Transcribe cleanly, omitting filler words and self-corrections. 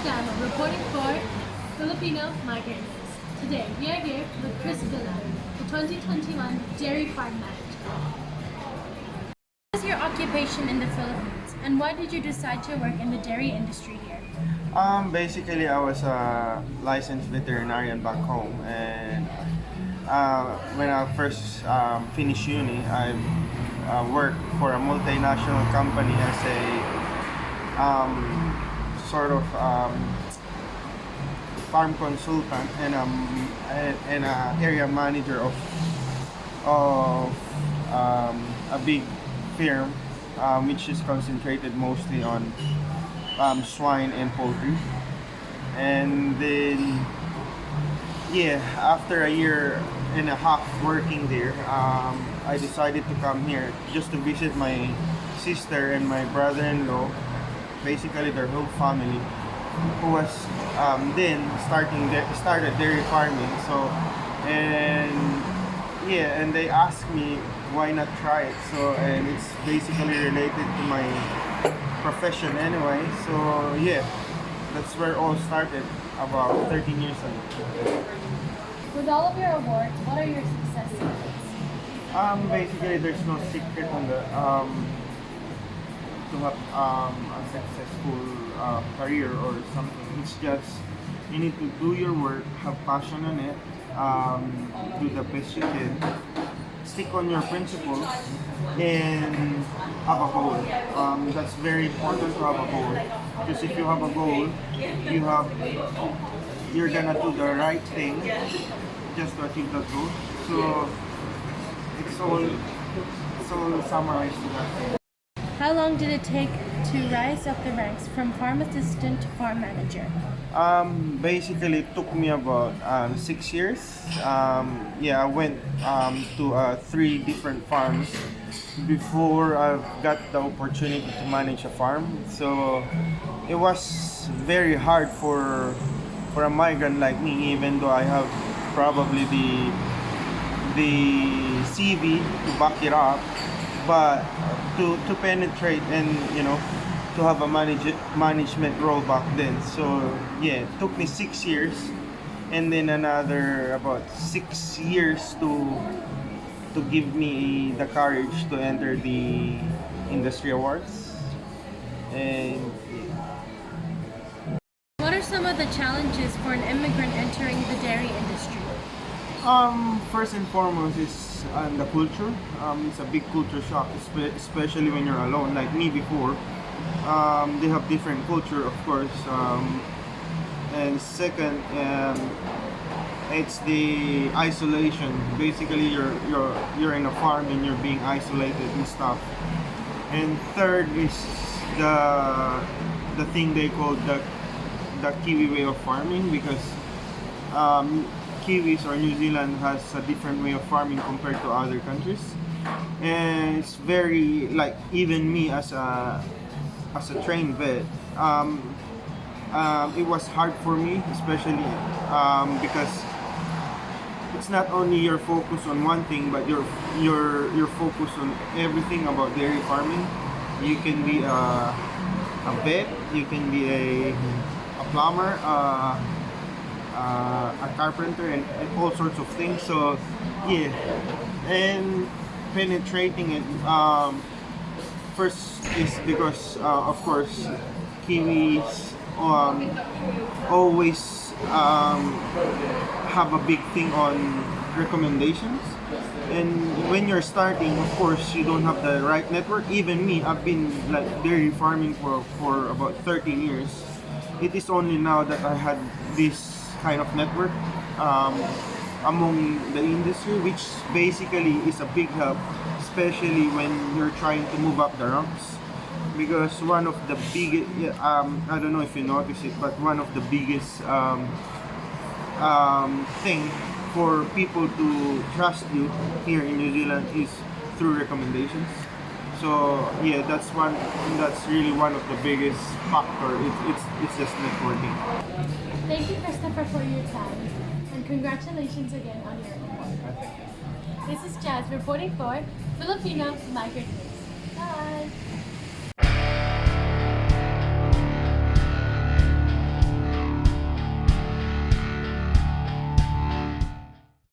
Adamo reporting for Filipino Migrant News. Today we are here with Vila, the 2021 Dairy Farm Manager. What is your occupation in the Philippines and why did you decide to work in the dairy industry here? Basically, I was a licensed veterinarian back home, and when I first finished uni, I worked for a multinational company as a sort of farm consultant and a area manager of a big firm, which is concentrated mostly on swine and poultry. And then, yeah, after a year and a half working there, I decided to come here just to visit my sister and my brother-in-law, basically their whole family, who was then started dairy farming. So, and yeah, and they asked me why not try it. So, and it's basically related to my profession anyway. So yeah, that's where it all started about 13 years ago. With all of your awards, what are your success secrets? Basically, there's no secret on the to have a successful career or something. It's just you need to do your work, have passion on it, do the best you can, stick on your principles, and have a goal. That's very important to have a goal, because if you have a goal, you're gonna do the right thing just to achieve that goal. So it's all summarized to that. How long did it take to rise up the ranks from farm assistant to farm manager? Basically, it took me about 6 years. Yeah, I went to 3 different farms before I got the opportunity to manage a farm. So it was very hard for a migrant like me, even though I have probably the CV to back it up, but to penetrate and to have a management role back then. So yeah, it took me 6 years, and then another about 6 years to give me the courage to enter the industry awards. And What are some of the challenges for an immigrant entering the dairy industry? first and foremost is the culture. It's a big culture shock, especially when you're alone, like me before. They have different culture, of course. And second, it's the isolation. Basically, you're in a farm and you're being isolated and stuff. And third is the thing they call the Kiwi way of farming, because Kiwis or New Zealand has a different way of farming compared to other countries, and it's very, like, even me as a trained vet, it was hard for me, especially because it's not only your focus on one thing, but your focus on everything about dairy farming. You can be a vet, you can be a plumber, a carpenter, and all sorts of things. So yeah, and penetrating it, first is because of course Kiwis always have a big thing on recommendations, and when you're starting, of course, you don't have the right network. Even me, I've been like dairy farming for about 13 years. It is only now that I had this kind of network among the industry, which basically is a big help, especially when you're trying to move up the ranks. Because one of the biggest, I don't know if you notice it, but one of the biggest thing for people to trust you here in New Zealand is through recommendations. So yeah, that's really one of the biggest factor. It's just networking. Thank you, Christopher, for your time, and congratulations again on your award. This is Jazz reporting for Filipino Migrant News. Bye!